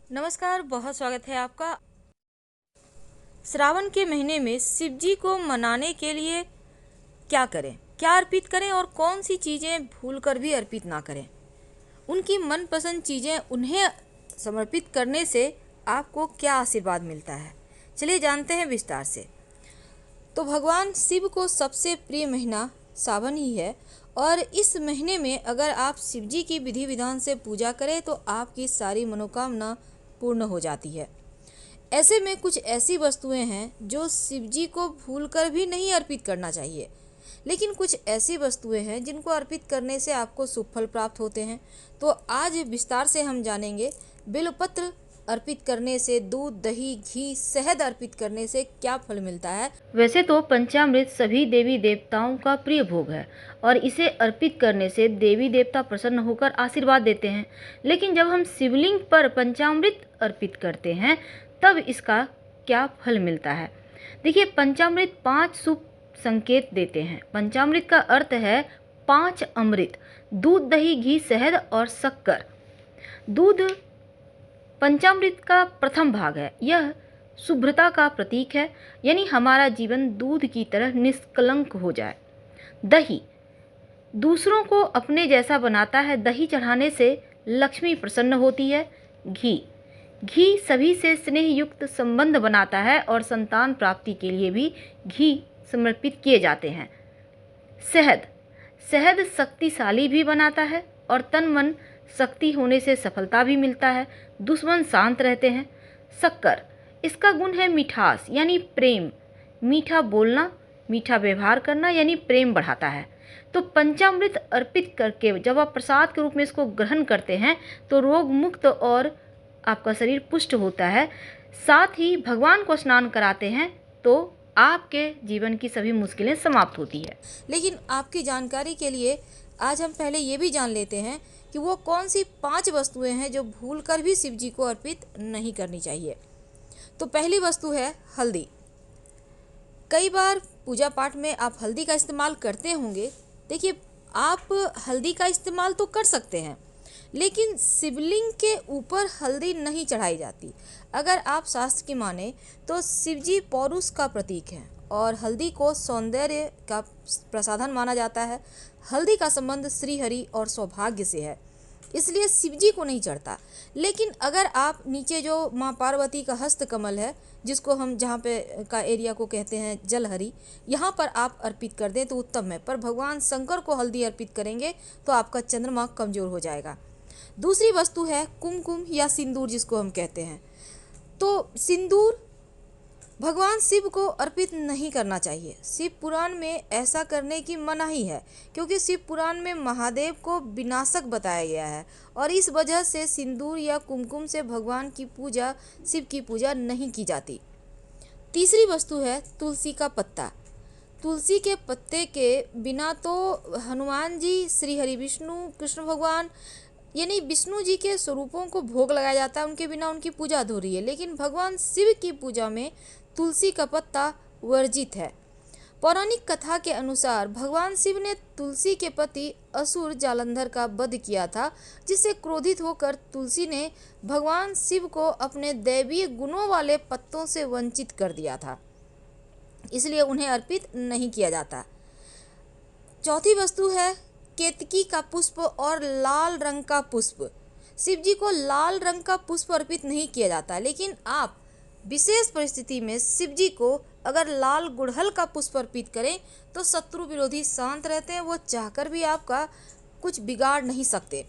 नमस्कार, बहुत स्वागत है आपका। श्रावण के महीने में शिव जी को मनाने के लिए क्या करें, क्या अर्पित करें और कौन सी चीज़ें भूलकर भी अर्पित ना करें। उनकी मनपसंद चीज़ें उन्हें समर्पित करने से आपको क्या आशीर्वाद मिलता है, चलिए जानते हैं विस्तार से। तो भगवान शिव को सबसे प्रिय महीना सावन ही है और इस महीने में अगर आप शिव जी की विधि विधान से पूजा करें तो आपकी सारी मनोकामना पूर्ण हो जाती है। ऐसे में कुछ ऐसी वस्तुएं हैं जो शिव जी को भूलकर भी नहीं अर्पित करना चाहिए, लेकिन कुछ ऐसी वस्तुएं हैं जिनको अर्पित करने से आपको शुभ फल प्राप्त होते हैं। तो आज विस्तार से हम जानेंगे बिल्वपत्र अर्पित करने से, दूध, दही, घी, शहद अर्पित करने से क्या फल मिलता है। वैसे तो पंचामृत सभी देवी देवताओं का प्रिय भोग है और इसे अर्पित करने से देवी देवता प्रसन्न होकर आशीर्वाद देते हैं, लेकिन जब हम शिवलिंग पर पंचामृत अर्पित करते हैं तब इसका क्या फल मिलता है। देखिए, पंचामृत 5 शुभ संकेत देते हैं। पंचामृत का अर्थ है 5 अमृत: दूध, दही, घी, शहद और शक्कर। दूध पंचामृत का प्रथम भाग है। यह शुभ्रता का प्रतीक है, यानी हमारा जीवन दूध की तरह निष्कलंक हो जाए। दही दूसरों को अपने जैसा बनाता है। दही चढ़ाने से लक्ष्मी प्रसन्न होती है। घी सभी से स्नेह युक्त संबंध बनाता है और संतान प्राप्ति के लिए भी घी समर्पित किए जाते हैं। शहद शक्तिशाली भी बनाता है और तन मन शक्ति होने से सफलता भी मिलता है। दुश्मन शांत रहते हैं। शक्कर, इसका गुण है मिठास यानी प्रेम। मीठा बोलना, मीठा व्यवहार करना यानी प्रेम बढ़ाता है। तो पंचामृत अर्पित करके जब आप प्रसाद के रूप में इसको ग्रहण करते हैं तो रोग मुक्त और आपका शरीर पुष्ट होता है। साथ ही भगवान को स्नान कराते हैं तो आपके जीवन की सभी मुश्किलें समाप्त होती है। लेकिन आपकी जानकारी के लिए आज हम पहले ये भी जान लेते हैं कि वो कौन सी 5 वस्तुएं हैं जो भूलकर भी शिव जी को अर्पित नहीं करनी चाहिए। तो पहली वस्तु है हल्दी। कई बार पूजा पाठ में आप हल्दी का इस्तेमाल करते होंगे। देखिए, आप हल्दी का इस्तेमाल तो कर सकते हैं, लेकिन शिवलिंग के ऊपर हल्दी नहीं चढ़ाई जाती। अगर आप शास्त्र की माने तो शिव जी पौरुष का प्रतीक है और हल्दी को सौंदर्य का प्रसाधन माना जाता है। हल्दी का संबंध श्री हरि और सौभाग्य से है, इसलिए शिव जी को नहीं चढ़ता। लेकिन अगर आप नीचे जो माँ पार्वती का हस्त कमल है, जिसको हम जहाँ पे का एरिया को कहते हैं जलहरी, यहाँ पर आप अर्पित कर दें तो उत्तम है। पर भगवान शंकर को हल्दी अर्पित करेंगे तो आपका चंद्रमा कमजोर हो जाएगा। दूसरी वस्तु है कुमकुम या सिंदूर, जिसको हम कहते हैं। तो सिंदूर भगवान शिव को अर्पित नहीं करना चाहिए। शिव पुराण में ऐसा करने की मनाही है, क्योंकि शिव पुराण में महादेव को विनाशक बताया गया है और इस वजह से सिंदूर या कुमकुम से भगवान की पूजा, शिव की पूजा नहीं की जाती। तीसरी वस्तु है तुलसी का पत्ता। तुलसी के पत्ते के बिना तो हनुमान जी, श्री हरि विष्णु, कृष्ण भगवान यानी विष्णु जी के स्वरूपों को भोग लगाया जाता है, उनके बिना उनकी पूजा अधूरी है। लेकिन भगवान शिव की पूजा में तुलसी का पत्ता वर्जित है। पौराणिक कथा के अनुसार भगवान शिव ने तुलसी के पति असुर जालंधर का वध किया था, जिससे क्रोधित होकर तुलसी ने भगवान शिव को अपने दैवीय गुणों वाले पत्तों से वंचित कर दिया था, इसलिए उन्हें अर्पित नहीं किया जाता। चौथी वस्तु है केतकी का पुष्प और लाल रंग का पुष्प। शिव जी को लाल रंग का पुष्प अर्पित नहीं किया जाता, लेकिन आप विशेष परिस्थिति में शिव जी को अगर लाल गुड़हल का पुष्प अर्पित करें तो शत्रु विरोधी शांत रहते हैं, वो चाहकर भी आपका कुछ बिगाड़ नहीं सकते।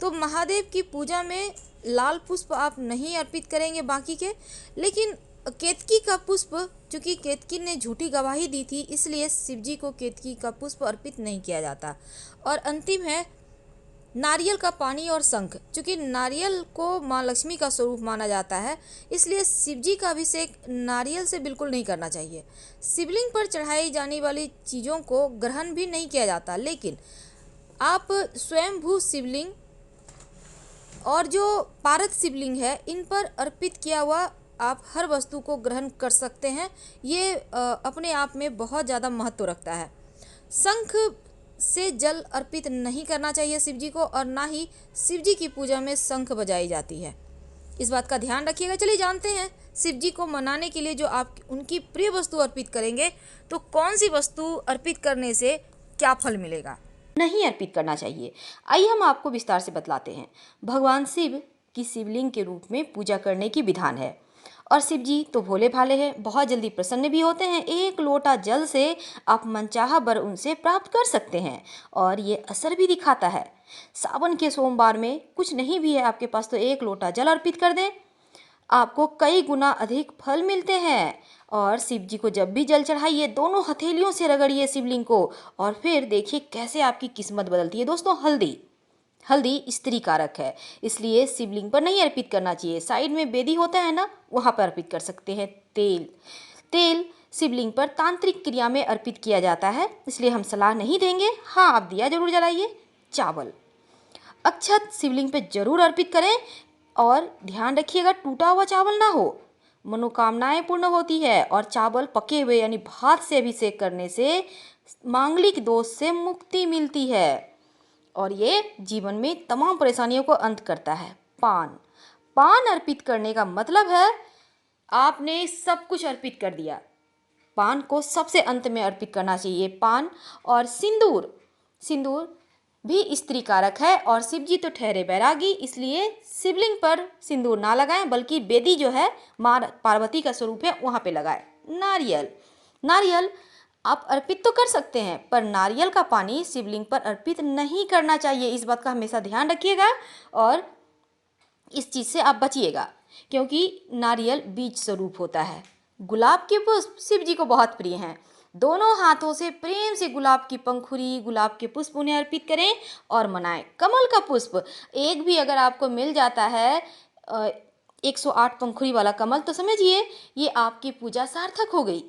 तो महादेव की पूजा में लाल पुष्प आप नहीं अर्पित करेंगे बाकी के, लेकिन केतकी का पुष्प, चूँकि केतकी ने झूठी गवाही दी थी, इसलिए शिव जी को केतकी का पुष्प अर्पित नहीं किया जाता। और अंतिम है नारियल का पानी और शंख। चूँकि नारियल को माँ लक्ष्मी का स्वरूप माना जाता है, इसलिए शिव जी का अभिषेक नारियल से बिल्कुल नहीं करना चाहिए। शिवलिंग पर चढ़ाई जाने वाली चीज़ों को ग्रहण भी नहीं किया जाता, लेकिन आप स्वयंभू शिवलिंग और जो पारद शिवलिंग है, इन पर अर्पित किया हुआ आप हर वस्तु को ग्रहण कर सकते हैं। ये अपने आप में बहुत ज़्यादा महत्व रखता है। शंख से जल अर्पित नहीं करना चाहिए शिव जी को, और ना ही शिव जी की पूजा में शंख बजाई जाती है। इस बात का ध्यान रखिएगा। चलिए जानते हैं शिव जी को मनाने के लिए जो आप उनकी प्रिय वस्तु अर्पित करेंगे तो कौन सी वस्तु अर्पित करने से क्या फल मिलेगा, नहीं अर्पित करना चाहिए। आइए हम आपको विस्तार से बतलाते हैं। भगवान शिव की शिवलिंग के रूप में पूजा करने की विधान है और शिव जी तो भोले भाले हैं, बहुत जल्दी प्रसन्न भी होते हैं। एक लोटा जल से आप मनचाहा वर उनसे प्राप्त कर सकते हैं और ये असर भी दिखाता है। सावन के सोमवार में कुछ नहीं भी है आपके पास तो एक लोटा जल अर्पित कर दें, आपको कई गुना अधिक फल मिलते हैं। और शिव जी को जब भी जल चढ़ाइए दोनों हथेलियों से रगड़िए शिवलिंग को और फिर देखिए कैसे आपकी किस्मत बदलती है। दोस्तों हल्दी स्त्री कारक है, इसलिए शिवलिंग पर नहीं अर्पित करना चाहिए। साइड में बेदी होता है ना, वहाँ पर अर्पित कर सकते हैं। तेल शिवलिंग पर तांत्रिक क्रिया में अर्पित किया जाता है, इसलिए हम सलाह नहीं देंगे। हाँ, आप दिया जरूर जलाइए। चावल अक्षत शिवलिंग पे जरूर अर्पित करें और ध्यान रखिएगा टूटा हुआ चावल ना हो, मनोकामनाएं पूर्ण होती है। और चावल पके हुए यानी भात से अभिषेक करने से मांगलिक दोष से मुक्ति मिलती है और ये जीवन में तमाम परेशानियों को अंत करता है। पान अर्पित करने का मतलब है आपने सब कुछ अर्पित कर दिया। पान को सबसे अंत में अर्पित करना चाहिए। पान और सिंदूर भी स्त्री कारक है और शिव जी तो ठहरे बैरागी, इसलिए शिवलिंग पर सिंदूर ना लगाएं बल्कि बेदी जो है माँ पार्वती का स्वरूप है वहाँ पे लगाएं। नारियल आप अर्पित तो कर सकते हैं पर नारियल का पानी शिवलिंग पर अर्पित नहीं करना चाहिए। इस बात का हमेशा ध्यान रखिएगा और इस चीज़ से आप बचिएगा क्योंकि नारियल बीज स्वरूप होता है। गुलाब के पुष्प शिव जी को बहुत प्रिय हैं। दोनों हाथों से प्रेम से गुलाब की पंखुड़ी, गुलाब के पुष्प उन्हें अर्पित करें और मनाएं। कमल का पुष्प एक भी अगर आपको मिल जाता है 108 पंखुड़ी वाला कमल तो समझिए ये आपकी पूजा सार्थक हो गई।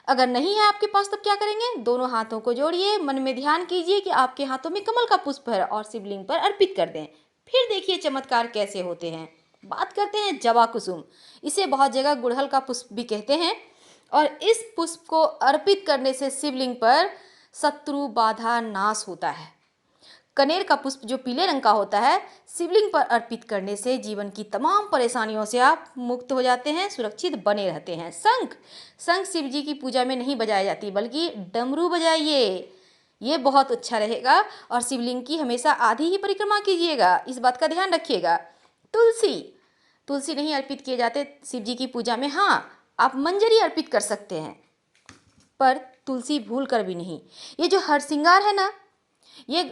अगर नहीं है आपके पास तो क्या करेंगे, दोनों हाथों को जोड़िए, मन में ध्यान कीजिए कि आपके हाथों में कमल का पुष्प है और शिवलिंग पर अर्पित कर दें। फिर देखिए चमत्कार कैसे होते हैं। बात करते हैं जवा कुसुम, इसे बहुत जगह गुड़हल का पुष्प भी कहते हैं और इस पुष्प को अर्पित करने से शिवलिंग पर शत्रु बाधा नाश होता है। कनेर का पुष्प जो पीले रंग का होता है शिवलिंग पर अर्पित करने से जीवन की तमाम परेशानियों से आप मुक्त हो जाते हैं, सुरक्षित बने रहते हैं। शंख शिव जी की पूजा में नहीं बजाई जाती बल्कि डमरू बजाइए, ये बहुत अच्छा रहेगा। और शिवलिंग की हमेशा आधी ही परिक्रमा कीजिएगा, इस बात का ध्यान रखिएगा। तुलसी नहीं अर्पित किए जाते शिव जी की पूजा में। हाँ, आप मंजरी अर्पित कर सकते हैं पर तुलसी भूल कर भी नहीं। ये जो हरसिंगार है ना, ये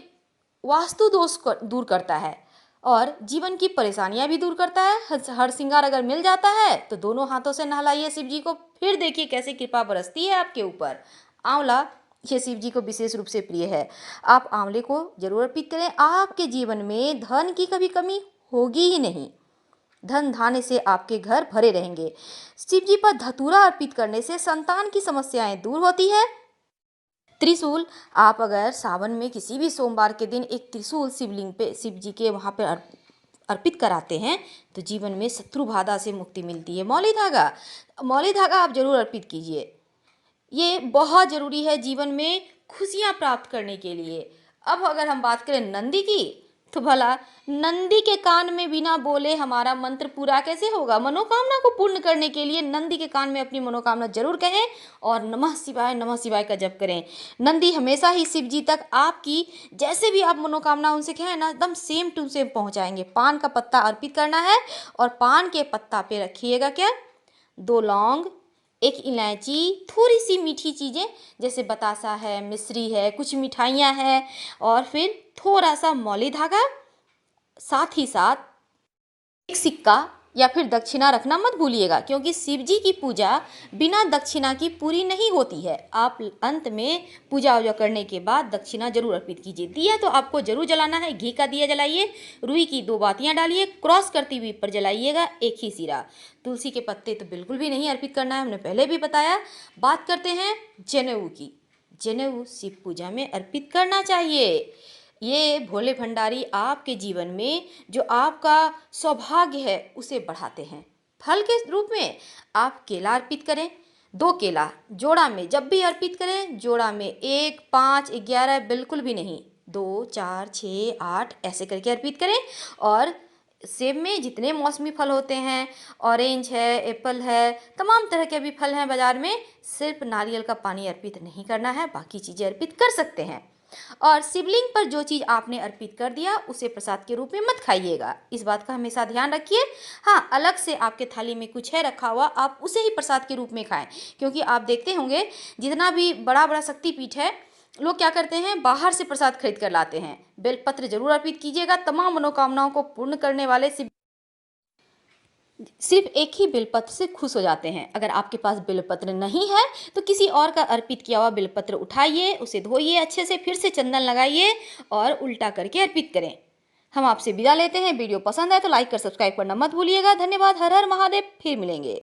वास्तु दोष को दूर करता है और जीवन की परेशानियां भी दूर करता है। हरसिंगार अगर मिल जाता है तो दोनों हाथों से नहलाइए शिव जी को, फिर देखिए कैसे कृपा बरसती है आपके ऊपर। आंवला ये शिव जी को विशेष रूप से प्रिय है, आप आंवले को जरूर अर्पित करें। आपके जीवन में धन की कभी कमी होगी ही नहीं, धन धान्य से आपके घर भरे रहेंगे। शिव जी पर धतूरा अर्पित करने से संतान की समस्याएं दूर होती है। त्रिशूल आप अगर सावन में किसी भी सोमवार के दिन एक त्रिशूल शिवलिंग पे शिव जी के वहाँ पे अर्पित कराते हैं तो जीवन में शत्रु बाधा से मुक्ति मिलती है। मौली धागा आप जरूर अर्पित कीजिए, ये बहुत ज़रूरी है जीवन में खुशियाँ प्राप्त करने के लिए। अब अगर हम बात करें नंदी की तो भला नंदी के कान में बिना बोले हमारा मंत्र पूरा कैसे होगा। मनोकामना को पूर्ण करने के लिए नंदी के कान में अपनी मनोकामना जरूर कहें और नमः शिवाय का जप करें। नंदी हमेशा ही शिव जी तक आपकी जैसे भी आप मनोकामना उनसे कहें ना, एकदम सेम टू सेम पहुंचाएंगे। पान का पत्ता अर्पित करना है और पान के पत्ता पे रखिएगा क्या, 2 लौंग, 1 इलायची, थोड़ी सी मीठी चीज़ें जैसे बतासा है, मिश्री है, कुछ मिठाइयाँ हैं और फिर थोड़ा सा मौली धागा, साथ ही साथ एक सिक्का या फिर दक्षिणा रखना मत भूलिएगा क्योंकि शिव जी की पूजा बिना दक्षिणा की पूरी नहीं होती है। आप अंत में पूजा वूजा करने के बाद दक्षिणा जरूर अर्पित कीजिए। दिया तो आपको जरूर जलाना है, घी का दिया जलाइए, रुई की 2 बातियां डालिए, क्रॉस करती हुई पर जलाइएगा, एक ही सिरा। तुलसी के पत्ते तो बिल्कुल भी नहीं अर्पित करना है, हमने पहले भी बताया। बात करते हैं जनेऊ की। जनेऊ शिव पूजा में अर्पित करना चाहिए। ये भोले भंडारी आपके जीवन में जो आपका सौभाग्य है उसे बढ़ाते हैं। फल के रूप में आप केला अर्पित करें, 2 केला जोड़ा में जब भी अर्पित करें, जोड़ा में 1, 5, 11 बिल्कुल भी नहीं, 2, 4, 6, 8 ऐसे करके अर्पित करें और सेब में जितने मौसमी फल होते हैं, ऑरेंज है, एप्पल है, तमाम तरह के भी फल हैं बाजार में, सिर्फ नारियल का पानी अर्पित नहीं करना है, बाकी चीज़ें अर्पित कर सकते हैं। और शिवलिंग पर जो चीज़ आपने अर्पित कर दिया उसे प्रसाद के रूप में मत खाइएगा, इस बात का हमेशा ध्यान रखिए। हाँ, अलग से आपके थाली में कुछ है रखा हुआ, आप उसे ही प्रसाद के रूप में खाएं, क्योंकि आप देखते होंगे जितना भी बड़ा बड़ा शक्तिपीठ है, लोग क्या करते हैं, बाहर से प्रसाद खरीद कर लाते हैं। बेलपत्र जरूर अर्पित कीजिएगा, तमाम मनोकामनाओं को पूर्ण करने वाले शिव सिर्फ एक ही बेलपत्र से खुश हो जाते हैं। अगर आपके पास बेलपत्र नहीं है तो किसी और का अर्पित किया हुआ बेलपत्र उठाइए, उसे धोइए अच्छे से, फिर से चंदन लगाइए और उल्टा करके अर्पित करें। हम आपसे विदा लेते हैं। वीडियो पसंद आए तो लाइक कर सब्सक्राइब करना मत भूलिएगा। धन्यवाद। हर हर महादेव। फिर मिलेंगे।